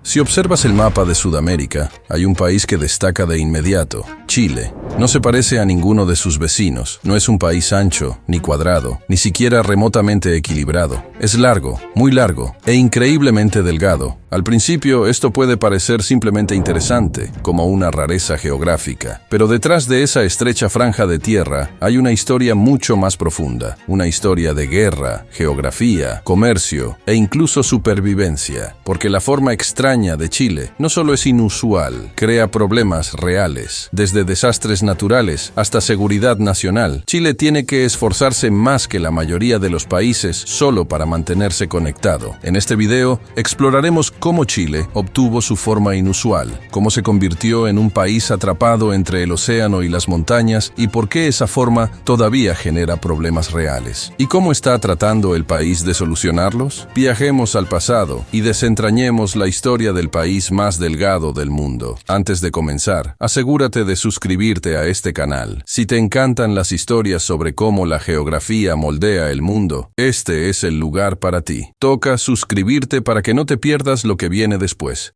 Si observas el mapa de Sudamérica, hay un país que destaca de inmediato: Chile. No se parece a ninguno de sus vecinos, no es un país ancho, ni cuadrado, ni siquiera remotamente equilibrado. Es largo, muy largo, e increíblemente delgado. Al principio, esto puede parecer simplemente interesante, como una rareza geográfica, pero detrás de esa estrecha franja de tierra hay una historia mucho más profunda, una historia de guerra, geografía, comercio e incluso supervivencia, porque la forma extraña de Chile no solo es inusual, crea problemas reales, desde desastres naturales hasta seguridad nacional. Chile tiene que esforzarse más que la mayoría de los países solo para mantenerse conectado. En este video exploraremos cómo Chile obtuvo su forma inusual, cómo se convirtió en un país atrapado entre el océano y las montañas y por qué esa forma todavía genera problemas reales. ¿Y cómo está tratando el país de solucionarlos? Viajemos al pasado y desentrañemos la historia del país más delgado del mundo. Antes de comenzar, asegúrate de suscribirte a este canal. Si te encantan las historias sobre cómo la geografía moldea el mundo, este es el lugar para ti. Toca suscribirte para que no te pierdas lo que viene después.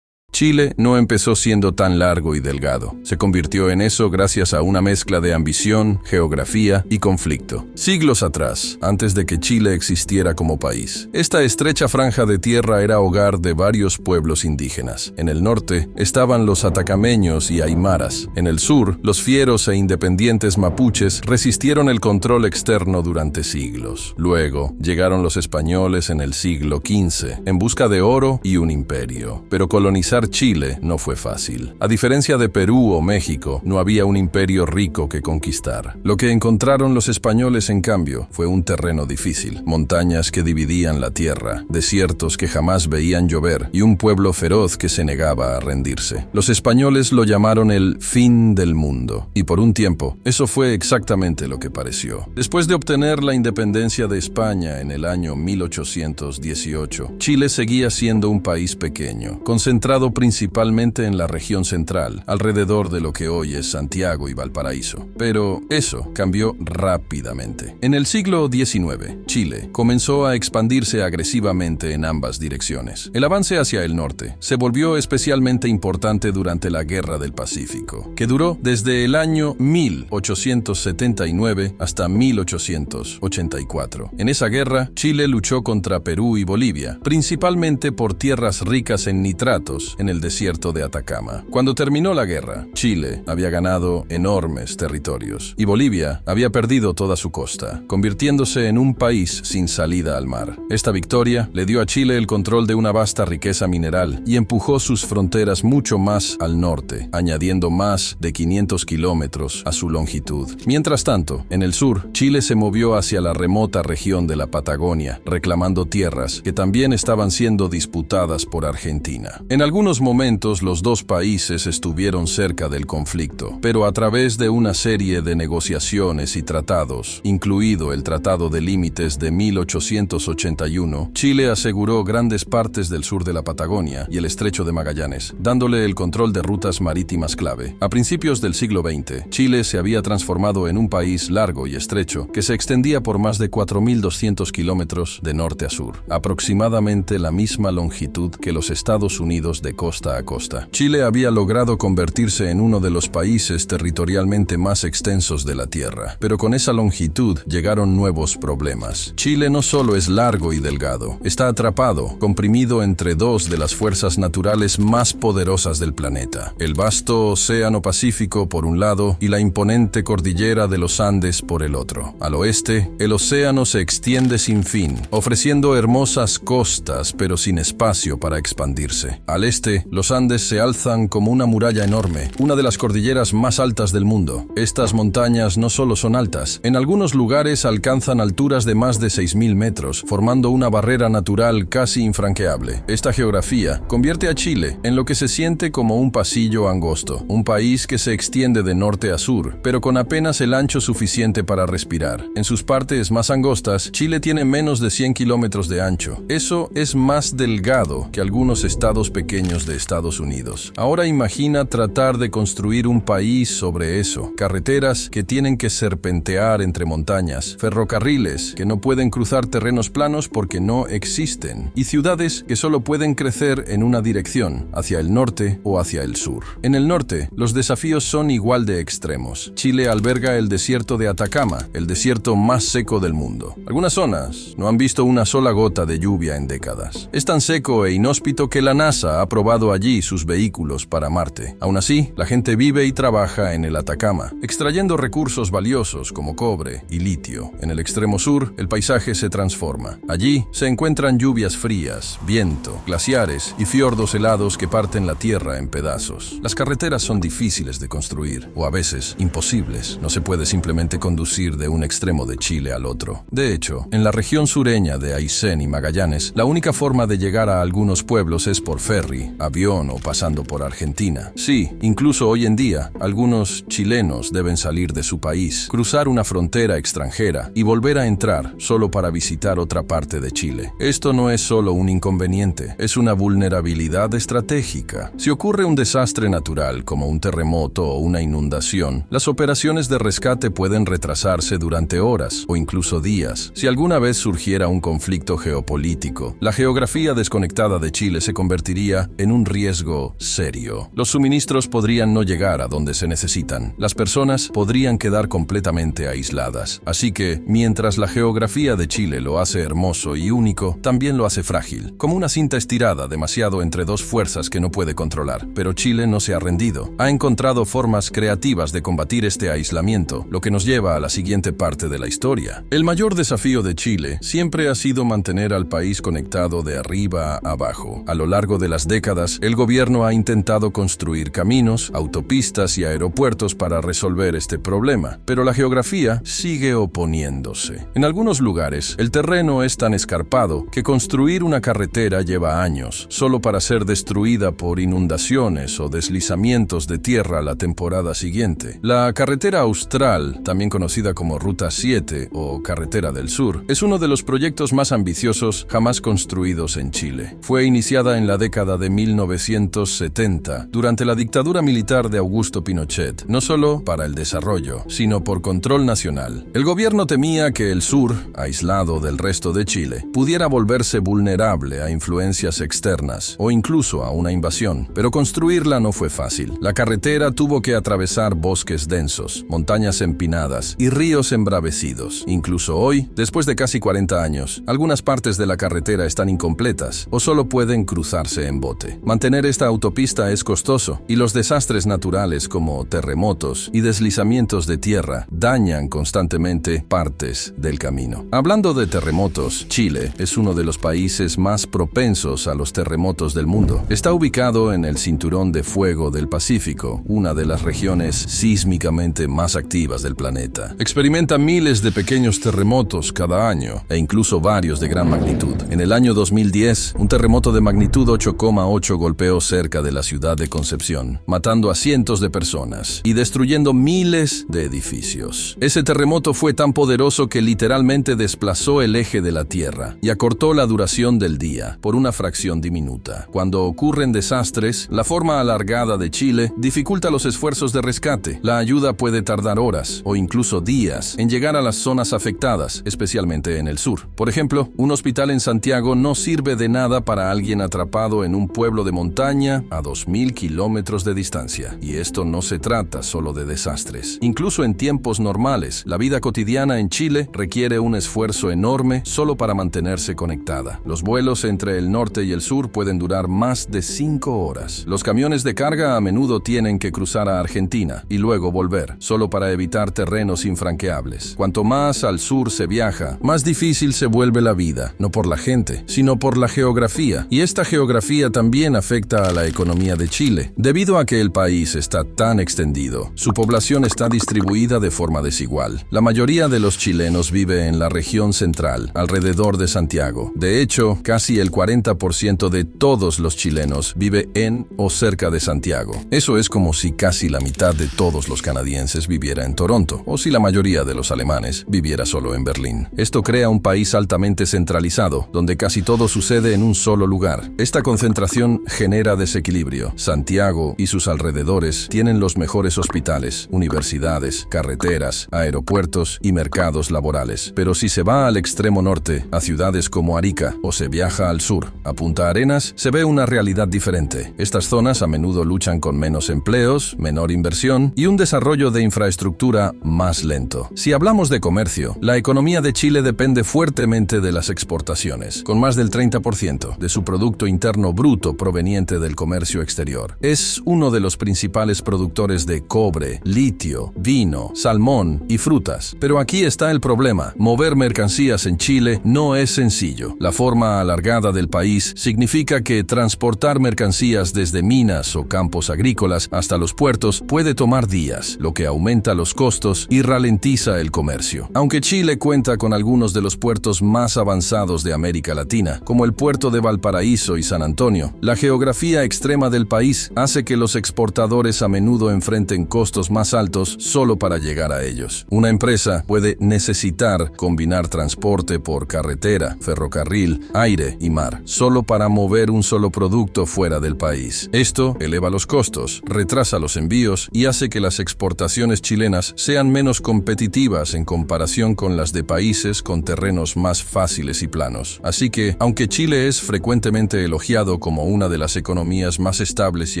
Chile no empezó siendo tan largo y delgado. Se convirtió en eso gracias a una mezcla de ambición, geografía y conflicto. Siglos atrás, antes de que Chile existiera como país, esta estrecha franja de tierra era hogar de varios pueblos indígenas. En el norte estaban los atacameños y aymaras. En el sur, los fieros e independientes mapuches resistieron el control externo durante siglos. Luego, llegaron los españoles en el siglo XV, en busca de oro y un imperio. Pero colonizar Chile no fue fácil. A diferencia de Perú o México, no había un imperio rico que conquistar. Lo que encontraron los españoles, en cambio, fue un terreno difícil. Montañas que dividían la tierra, desiertos que jamás veían llover y un pueblo feroz que se negaba a rendirse. Los españoles lo llamaron el fin del mundo. Y por un tiempo, eso fue exactamente lo que pareció. Después de obtener la independencia de España en el año 1818, Chile seguía siendo un país pequeño, concentrado principalmente en la región central, alrededor de lo que hoy es Santiago y Valparaíso. Pero eso cambió rápidamente. En el siglo XIX, Chile comenzó a expandirse agresivamente en ambas direcciones. El avance hacia el norte se volvió especialmente importante durante la Guerra del Pacífico, que duró desde el año 1879 hasta 1884. En esa guerra, Chile luchó contra Perú y Bolivia, principalmente por tierras ricas en nitratos en el desierto de Atacama. Cuando terminó la guerra, Chile había ganado enormes territorios y Bolivia había perdido toda su costa, convirtiéndose en un país sin salida al mar. Esta victoria le dio a Chile el control de una vasta riqueza mineral y empujó sus fronteras mucho más al norte, añadiendo más de 500 kilómetros a su longitud. Mientras tanto, en el sur, Chile se movió hacia la remota región de la Patagonia, reclamando tierras que también estaban siendo disputadas por Argentina. En algunos momentos los dos países estuvieron cerca del conflicto, pero a través de una serie de negociaciones y tratados, incluido el Tratado de Límites de 1881, Chile aseguró grandes partes del sur de la Patagonia y el Estrecho de Magallanes, dándole el control de rutas marítimas clave. A principios del siglo XX, Chile se había transformado en un país largo y estrecho que se extendía por más de 4.200 kilómetros de norte a sur, aproximadamente la misma longitud que los Estados Unidos de costa a costa. Chile había logrado convertirse en uno de los países territorialmente más extensos de la Tierra, pero con esa longitud llegaron nuevos problemas. Chile no solo es largo y delgado, está atrapado, comprimido entre dos de las fuerzas naturales más poderosas del planeta: el vasto Océano Pacífico por un lado y la imponente cordillera de los Andes por el otro. Al oeste, el océano se extiende sin fin, ofreciendo hermosas costas pero sin espacio para expandirse. Al este, los Andes se alzan como una muralla enorme, una de las cordilleras más altas del mundo. Estas montañas no solo son altas, en algunos lugares alcanzan alturas de más de 6.000 metros, formando una barrera natural casi infranqueable. Esta geografía convierte a Chile en lo que se siente como un pasillo angosto, un país que se extiende de norte a sur, pero con apenas el ancho suficiente para respirar. En sus partes más angostas, Chile tiene menos de 100 kilómetros de ancho. Eso es más delgado que algunos estados pequeños años de Estados Unidos. Ahora imagina tratar de construir un país sobre eso. Carreteras que tienen que serpentear entre montañas, ferrocarriles que no pueden cruzar terrenos planos porque no existen, y ciudades que solo pueden crecer en una dirección, hacia el norte o hacia el sur. En el norte, los desafíos son igual de extremos. Chile alberga el desierto de Atacama, el desierto más seco del mundo. Algunas zonas no han visto una sola gota de lluvia en décadas. Es tan seco e inhóspito que la NASA ha probado allí sus vehículos para Marte. Aún así, la gente vive y trabaja en el Atacama, extrayendo recursos valiosos como cobre y litio. En el extremo sur, el paisaje se transforma. Allí se encuentran lluvias frías, viento, glaciares y fiordos helados que parten la tierra en pedazos. Las carreteras son difíciles de construir, o a veces imposibles. No se puede simplemente conducir de un extremo de Chile al otro. De hecho, en la región sureña de Aysén y Magallanes, la única forma de llegar a algunos pueblos es por ferry, avión o pasando por Argentina. Sí, incluso hoy en día, algunos chilenos deben salir de su país, cruzar una frontera extranjera y volver a entrar solo para visitar otra parte de Chile. Esto no es solo un inconveniente, es una vulnerabilidad estratégica. Si ocurre un desastre natural como un terremoto o una inundación, las operaciones de rescate pueden retrasarse durante horas o incluso días. Si alguna vez surgiera un conflicto geopolítico, la geografía desconectada de Chile se convertiría en un riesgo serio. Los suministros podrían no llegar a donde se necesitan. Las personas podrían quedar completamente aisladas. Así que, mientras la geografía de Chile lo hace hermoso y único, también lo hace frágil, como una cinta estirada demasiado entre dos fuerzas que no puede controlar. Pero Chile no se ha rendido. Ha encontrado formas creativas de combatir este aislamiento, lo que nos lleva a la siguiente parte de la historia. El mayor desafío de Chile siempre ha sido mantener al país conectado de arriba a abajo. A lo largo de las décadas, el gobierno ha intentado construir caminos, autopistas y aeropuertos para resolver este problema, pero la geografía sigue oponiéndose. En algunos lugares, el terreno es tan escarpado que construir una carretera lleva años, solo para ser destruida por inundaciones o deslizamientos de tierra la temporada siguiente. La carretera austral, también conocida como Ruta 7 o Carretera del Sur, es uno de los proyectos más ambiciosos jamás construidos en Chile. Fue iniciada en la década de 1970, durante la dictadura militar de Augusto Pinochet, no solo para el desarrollo, sino por control nacional. El gobierno temía que el sur, aislado del resto de Chile, pudiera volverse vulnerable a influencias externas o incluso a una invasión, pero construirla no fue fácil. La carretera tuvo que atravesar bosques densos, montañas empinadas y ríos embravecidos. Incluso hoy, después de casi 40 años, algunas partes de la carretera están incompletas o solo pueden cruzarse en bote. Mantener esta autopista es costoso y los desastres naturales como terremotos y deslizamientos de tierra dañan constantemente partes del camino. Hablando de terremotos, Chile es uno de los países más propensos a los terremotos del mundo. Está ubicado en el Cinturón de Fuego del Pacífico, una de las regiones sísmicamente más activas del planeta. Experimenta miles de pequeños terremotos cada año e incluso varios de gran magnitud. En el año 2010, un terremoto de magnitud 8,8 golpeó cerca de la ciudad de Concepción, matando a cientos de personas y destruyendo miles de edificios. Ese terremoto fue tan poderoso que literalmente desplazó el eje de la Tierra y acortó la duración del día por una fracción diminuta. Cuando ocurren desastres, la forma alargada de Chile dificulta los esfuerzos de rescate. La ayuda puede tardar horas o incluso días en llegar a las zonas afectadas, especialmente en el sur. Por ejemplo, un hospital en Santiago no sirve de nada para alguien atrapado en un pueblo de montaña a 2.000 kilómetros de distancia. Y esto no se trata solo de desastres. Incluso en tiempos normales, la vida cotidiana en Chile requiere un esfuerzo enorme solo para mantenerse conectada. Los vuelos entre el norte y el sur pueden durar más de 5 horas. Los camiones de carga a menudo tienen que cruzar a Argentina y luego volver, solo para evitar terrenos infranqueables. Cuanto más al sur se viaja, más difícil se vuelve la vida, no por la gente, sino por la geografía. Y esta geografía también afecta a la economía de Chile. Debido a que el país está tan extendido, su población está distribuida de forma desigual. La mayoría de los chilenos vive en la región central, alrededor de Santiago. De hecho, casi el 40% de todos los chilenos vive en o cerca de Santiago. Eso es como si casi la mitad de todos los canadienses viviera en Toronto, o si la mayoría de los alemanes viviera solo en Berlín. Esto crea un país altamente centralizado, donde casi todo sucede en un solo lugar. Esta concentración contaminación genera desequilibrio. Santiago y sus alrededores tienen los mejores hospitales, universidades, carreteras, aeropuertos y mercados laborales. Pero si se va al extremo norte, a ciudades como Arica, o se viaja al sur, a Punta Arenas, se ve una realidad diferente. Estas zonas a menudo luchan con menos empleos, menor inversión y un desarrollo de infraestructura más lento. Si hablamos de comercio, la economía de Chile depende fuertemente de las exportaciones, con más del 30% de su Producto Interno Bruto proveniente del comercio exterior. Es uno de los principales productores de cobre, litio, vino, salmón y frutas. Pero aquí está el problema. Mover mercancías en Chile no es sencillo. La forma alargada del país significa que transportar mercancías desde minas o campos agrícolas hasta los puertos puede tomar días, lo que aumenta los costos y ralentiza el comercio. Aunque Chile cuenta con algunos de los puertos más avanzados de América Latina, como el puerto de Valparaíso y San Antonio, la geografía extrema del país hace que los exportadores a menudo enfrenten costos más altos solo para llegar a ellos. Una empresa puede necesitar combinar transporte por carretera, ferrocarril, aire y mar, solo para mover un solo producto fuera del país. Esto eleva los costos, retrasa los envíos y hace que las exportaciones chilenas sean menos competitivas en comparación con las de países con terrenos más fáciles y planos. Así que, aunque Chile es frecuentemente elogiado como una de las economías más estables y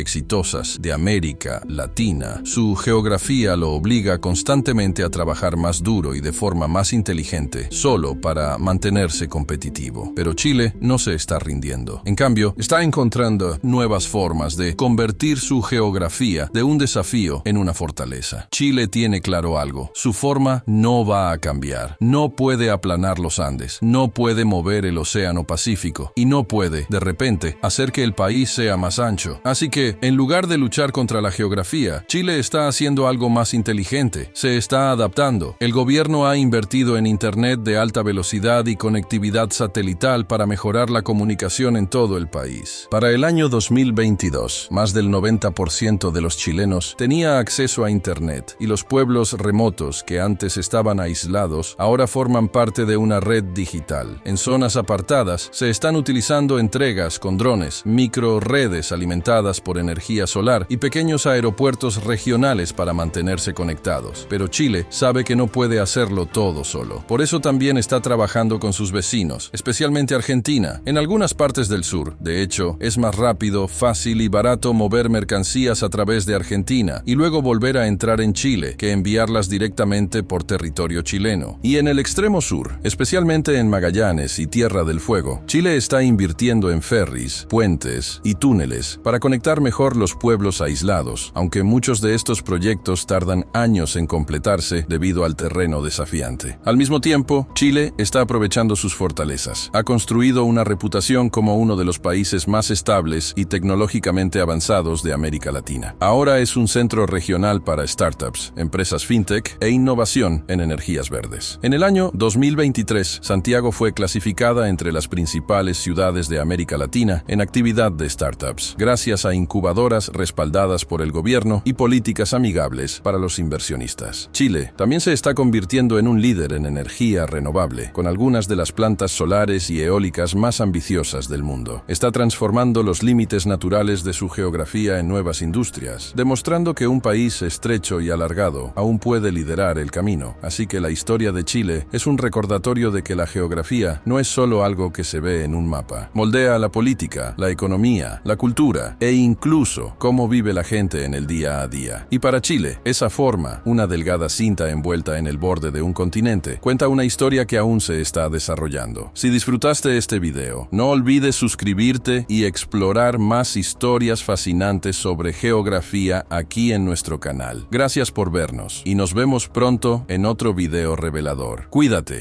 exitosas de América Latina, su geografía lo obliga constantemente a trabajar más duro y de forma más inteligente, solo para mantenerse competitivo. Pero Chile no se está rindiendo. En cambio, está encontrando nuevas formas de convertir su geografía de un desafío en una fortaleza. Chile tiene claro algo: su forma no va a cambiar. No puede aplanar los Andes, no puede mover el Océano Pacífico y no puede, de repente, hacer que el país sea más ancho. Así que, en lugar de luchar contra la geografía, Chile está haciendo algo más inteligente. Se está adaptando. El gobierno ha invertido en Internet de alta velocidad y conectividad satelital para mejorar la comunicación en todo el país. Para el año 2022, más del 90% de los chilenos tenía acceso a Internet y los pueblos remotos que antes estaban aislados ahora forman parte de una red digital. En zonas apartadas se están utilizando entregas con drones, microredes alimentadas por energía solar y pequeños aeropuertos regionales para mantenerse conectados. Pero Chile sabe que no puede hacerlo todo solo. Por eso también está trabajando con sus vecinos, especialmente Argentina. En algunas partes del sur, de hecho, es más rápido, fácil y barato mover mercancías a través de Argentina y luego volver a entrar en Chile que enviarlas directamente por territorio chileno. Y en el extremo sur, especialmente en Magallanes y Tierra del Fuego, Chile está invirtiendo en ferries, puentes y túneles para conectar mejor los pueblos aislados, aunque muchos de estos proyectos tardan años en completarse debido al terreno desafiante. Al mismo tiempo, Chile está aprovechando sus fortalezas. Ha construido una reputación como uno de los países más estables y tecnológicamente avanzados de América Latina. Ahora es un centro regional para startups, empresas fintech e innovación en energías verdes. En el año 2023, Santiago fue clasificada entre las principales ciudades de América Latina en actividad de startups, gracias a incubadoras respaldadas por el gobierno y políticas amigables para los inversionistas. Chile también se está convirtiendo en un líder en energía renovable, con algunas de las plantas solares y eólicas más ambiciosas del mundo. Está transformando los límites naturales de su geografía en nuevas industrias, demostrando que un país estrecho y alargado aún puede liderar el camino. Así que la historia de Chile es un recordatorio de que la geografía no es solo algo que se ve en un mapa. Moldea la política, la economía, la cultura e incluso cómo vive la gente en el día a día. Y para Chile, esa forma, una delgada cinta envuelta en el borde de un continente, cuenta una historia que aún se está desarrollando. Si disfrutaste este video, no olvides suscribirte y explorar más historias fascinantes sobre geografía aquí en nuestro canal. Gracias por vernos y nos vemos pronto en otro video revelador. Cuídate.